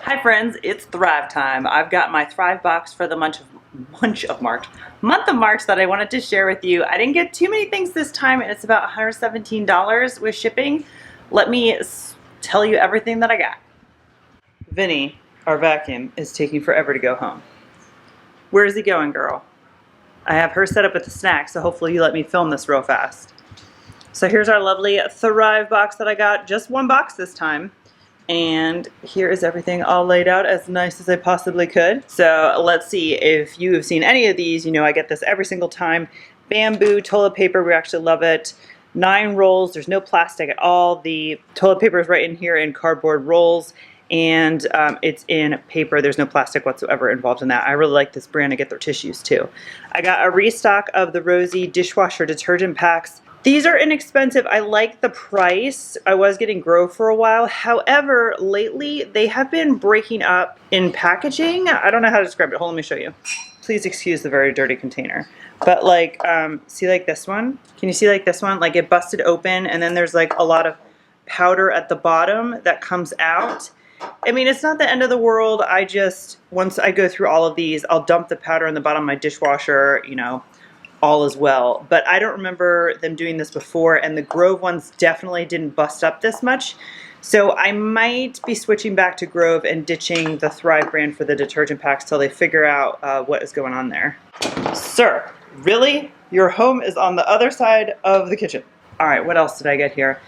Hi friends, it's Thrive time. I've got my Thrive box for the month of March that I wanted to share with you. I didn't get too many things this time and it's about $117 with shipping. Let me tell you everything that I got. Vinny, our vacuum, is taking forever to go home. Where is he going, girl? I have her set up with the snack, so hopefully you let me film this real fast. So here's our lovely Thrive box that I got. Just one box this time. And here is everything all laid out as nice as I possibly could. So let's see if you have seen any of these. You know I get this every single time. Bamboo toilet paper, we actually love it. 9 rolls, there's no plastic at all. The toilet paper is right in here in cardboard rolls, and it's in paper. There's no plastic whatsoever involved in that. I really like this brand to get their tissues too. I got a restock of the Rosie dishwasher detergent packs. These are inexpensive. I like the price. I was getting Grove for a while. However, lately they have been breaking up in packaging. I don't know how to describe it. Hold on, let me show you. Please excuse the very dirty container. But like, see like this one? Can you see like this one? Like it busted open and then there's like a lot of powder at the bottom that comes out. I mean, it's not the end of the world. Once I go through all of these, I'll dump the powder in the bottom of my dishwasher, you know, all as well. But I don't remember them doing this before, and the Grove ones definitely didn't bust up this much. So I might be switching back to Grove and ditching the Thrive brand for the detergent packs till they figure out what is going on there. Sir, really? Your home is on the other side of the kitchen. All right, what else did I get here?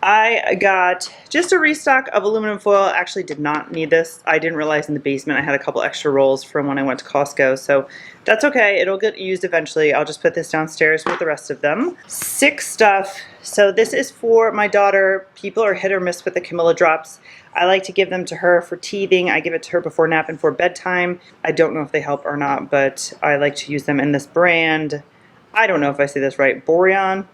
I got just a restock of aluminum foil. Actually did not need this. I didn't realize in the basement I had a couple extra rolls from when I went to Costco, so that's okay. It'll get used eventually. I'll just put this downstairs with the rest of them. 6 stuff. So this is for my daughter. People are hit or miss with the Camilla drops. I like to give them to her for teething. I give it to her before nap and for bedtime. I don't know if they help or not, but I like to use them in this brand. I don't know if I say this right. Boreon?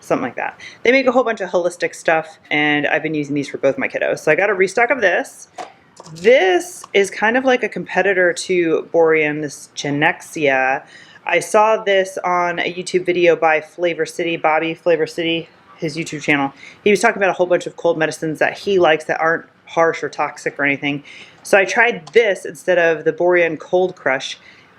Something like that. They make a whole bunch of holistic stuff, and I've been using these for both my kiddos. So I got a restock of this. This is kind of like a competitor to Boreon, this Genexia. I saw this on a YouTube video by Flavor City, Bobby Flavor City, his YouTube channel. He was talking about a whole bunch of cold medicines that he likes that aren't harsh or toxic or anything. So I tried this instead of the Boreon Cold Crush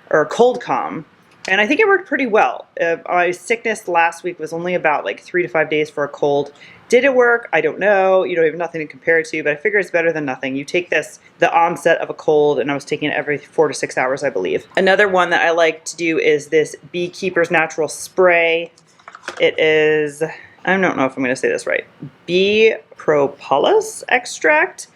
or Cold Calm. And I think it worked pretty well. My sickness last week was only about like 3 to 5 days for a cold. Did it work? I don't know. You know, I have nothing to compare it to, but I figure it's better than nothing. You take this, the onset of a cold, and I was taking it every 4 to 6 hours, I believe. Another one that I like to do is this Beekeeper's Natural Spray. It is, I don't know if I'm going to say this right, bee propolis extract.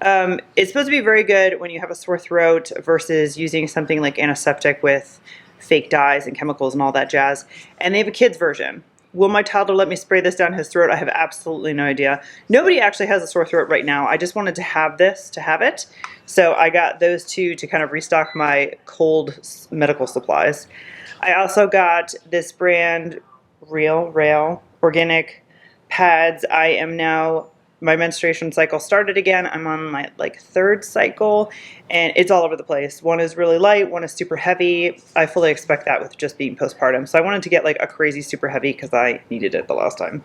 It's supposed to be very good when you have a sore throat versus using something like antiseptic with fake dyes and chemicals and all that jazz. And they have a kid's version. Will my toddler let me spray this down his throat? I have absolutely no idea. Nobody actually has a sore throat right now. I just wanted to have this to have it. So I got those two to kind of restock my cold medical supplies. I also got this brand Rail organic pads. I am now, my menstruation cycle started again. I'm on my like 3rd cycle and it's all over the place. One is really light, one is super heavy. I fully expect that with just being postpartum. So I wanted to get like a crazy super heavy because I needed it the last time.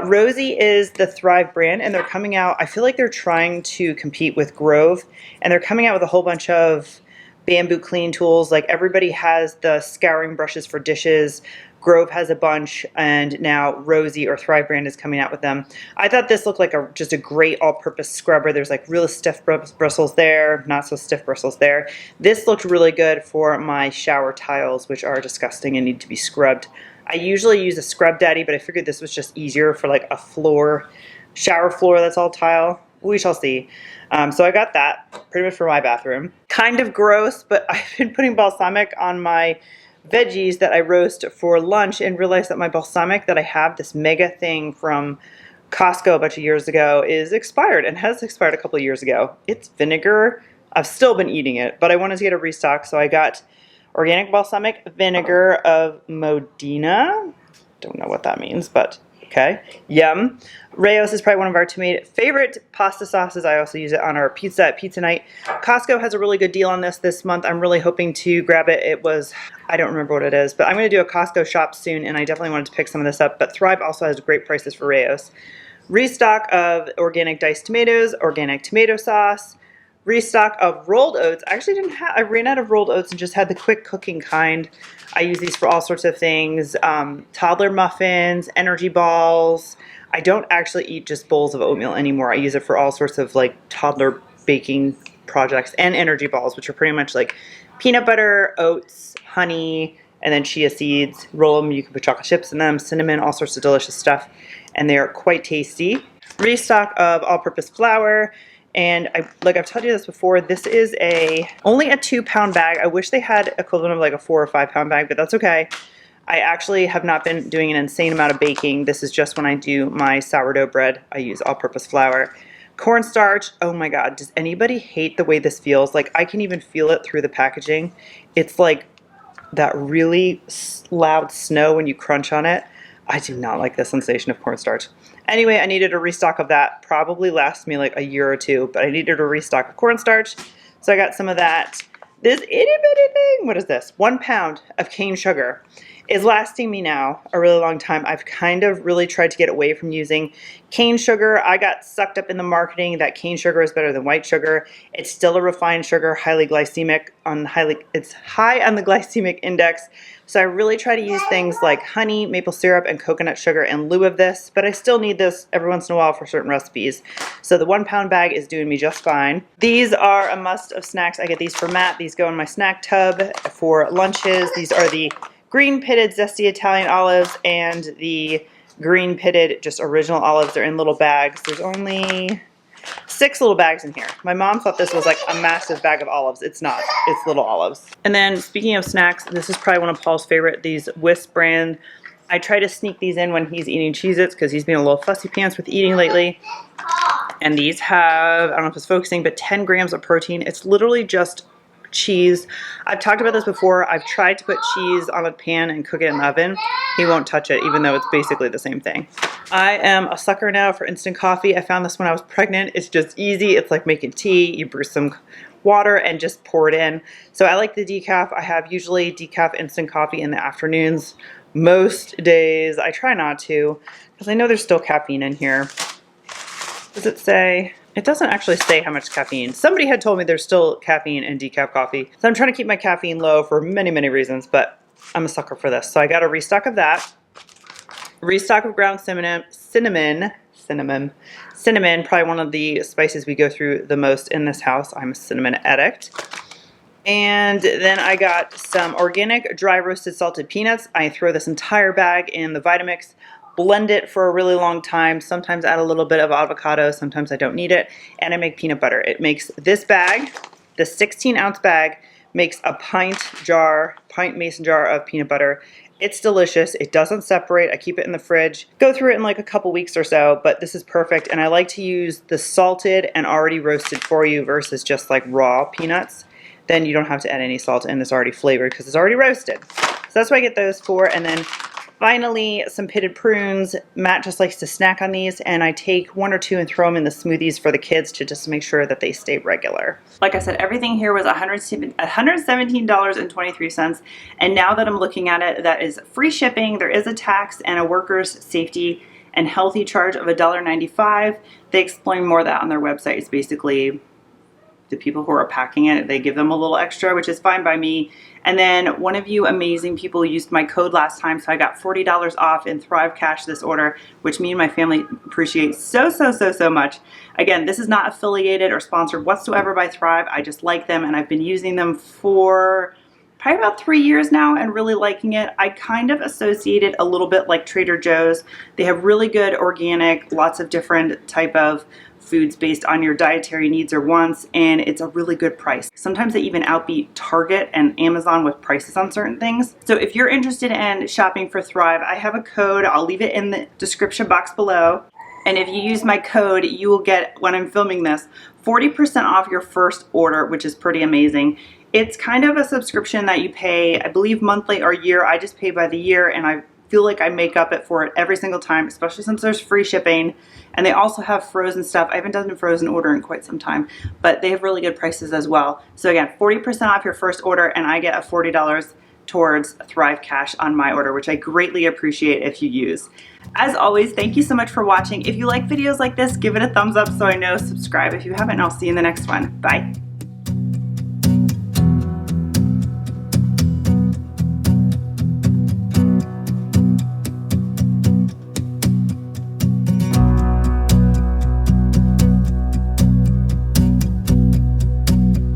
Rosie is the Thrive brand and they're coming out, I feel like they're trying to compete with Grove and they're coming out with a whole bunch of bamboo clean tools. Like everybody has the scouring brushes for dishes. Grove has a bunch, and now Rosie or Thrive brand is coming out with them. I thought this looked like just a great all-purpose scrubber. There's like really stiff bristles there, not so stiff bristles there. This looked really good for my shower tiles, which are disgusting and need to be scrubbed. I usually use a Scrub Daddy, but I figured this was just easier for like a floor, shower floor that's all tile. We shall see. So I got that pretty much for my bathroom. Kind of gross, but I've been putting balsamic on my veggies that I roast for lunch and realized that my balsamic that I have, this mega thing from Costco a bunch of years ago, is expired and has expired a couple of years ago. It's vinegar. I've still been eating it, but I wanted to get a restock, so I got organic balsamic vinegar of Modena. Don't know what that means, but okay. Yum. Rayo's is probably one of our favorite pasta sauces. I also use it on our pizza at pizza night. Costco has a really good deal on this month. I'm really hoping to grab it. It was, I don't remember what it is, but I'm going to do a Costco shop soon, and I definitely wanted to pick some of this up. But Thrive also has great prices for Rayo's. Restock of organic diced tomatoes, organic tomato sauce, restock of rolled oats. I actually didn't have, I ran out of rolled oats and just had the quick cooking kind. I use these for all sorts of things. Toddler muffins, energy balls. I don't actually eat just bowls of oatmeal anymore. I use it for all sorts of like toddler baking projects, and energy balls, which are pretty much like peanut butter, oats, honey, and then chia seeds. Roll them, you can put chocolate chips in them, cinnamon, all sorts of delicious stuff, and they are quite tasty. Restock of all-purpose flour. And like I've told you this before, this is only a 2-pound bag. I wish they had equivalent of like a 4 or 5 pound bag, but that's okay. I actually have not been doing an insane amount of baking. This is just when I do my sourdough bread. I use all-purpose flour. Cornstarch, oh my God, does anybody hate the way this feels? Like I can even feel it through the packaging. It's like that really loud snow when you crunch on it. I do not like the sensation of cornstarch. Anyway, I needed a restock of that. Probably lasts me like a year or two, but I needed a restock of cornstarch. So I got some of that. This itty bitty thing, what is this? 1 pound of cane sugar is lasting me now a really long time. I've kind of really tried to get away from using cane sugar. I got sucked up in the marketing that cane sugar is better than white sugar. It's still a refined sugar, highly glycemic, it's high on the glycemic index. So I really try to use things like honey, maple syrup, and coconut sugar in lieu of this, but I still need this every once in a while for certain recipes. So the 1 pound bag is doing me just fine. These are a must of snacks. I get these from Matt. These go in my snack tub for lunches. These are the green pitted zesty Italian olives and the green pitted just original olives. They're in little bags. There's only 6 little bags in here. My mom thought this was like a massive bag of olives. It's not. It's little olives. And then speaking of snacks, this is probably one of Paul's favorite, these Wisp brand. I try to sneak these in when he's eating Cheez-Its because he's been a little fussy pants with eating lately. And these have, I don't know if it's focusing, but 10 grams of protein. It's literally just cheese. I've talked about this before. I've tried to put cheese on a pan and cook it in the oven. He won't touch it, even though it's basically the same thing. I am a sucker now for instant coffee. I found this when I was pregnant. It's just easy. It's like making tea. You brew some water and just pour it in. So I like the decaf. I have usually decaf instant coffee in the afternoons. Most days. I try not to because I know there's still caffeine in here. Does it say? It doesn't actually say how much caffeine. Somebody had told me there's still caffeine in decaf coffee. So I'm trying to keep my caffeine low for many, many reasons, but I'm a sucker for this. So I got a restock of that. Restock of ground cinnamon, probably one of the spices we go through the most in this house. I'm a cinnamon addict. And then I got some organic dry roasted salted peanuts. I throw this entire bag in the Vitamix, blend it for a really long time, sometimes add a little bit of avocado, sometimes I don't need it, and I make peanut butter. It makes this bag, the 16-ounce bag, makes a pint mason jar of peanut butter. It's delicious. It doesn't separate. I keep it in the fridge. Go through it in like a couple weeks or so, but this is perfect. And I like to use the salted and already roasted for you versus just like raw peanuts. Then you don't have to add any salt and it's already flavored because it's already roasted. So that's what I get those for. And then finally, some pitted prunes. Matt just likes to snack on these, and I take 1 or 2 and throw them in the smoothies for the kids to just make sure that they stay regular. Like I said, everything here was $117.23, and now that I'm looking at it, that is free shipping. There is a tax and a workers' safety and healthy charge of $1.95. They explain more of that on their website. It's basically the people who are packing it, they give them a little extra, which is fine by me. And then one of you amazing people used my code last time, so I got $40 off in Thrive Cash this order, which me and my family appreciate so much. Again, this is not affiliated or sponsored whatsoever by Thrive. I just like them, and I've been using them for probably about 3 years now and really liking it. I kind of associate it a little bit like Trader Joe's. They have really good organic, lots of different type of foods based on your dietary needs or wants, and it's a really good price. Sometimes they even outbeat Target and Amazon with prices on certain things. So if you're interested in shopping for Thrive, I have a code. I'll leave it in the description box below. And if you use my code, you will get, when I'm filming this, 40% off your first order, which is pretty amazing. It's kind of a subscription that you pay, I believe, monthly or year. I just pay by the year, and I feel like I make up for it every single time, especially since there's free shipping. And they also have frozen stuff. I haven't done a frozen order in quite some time, but they have really good prices as well. So again, 40% off your first order, and I get a $40 towards Thrive Cash on my order, which I greatly appreciate if you use. As always, thank you so much for watching. If you like videos like this, give it a thumbs up so I know, subscribe if you haven't, and I'll see you in the next one. Bye.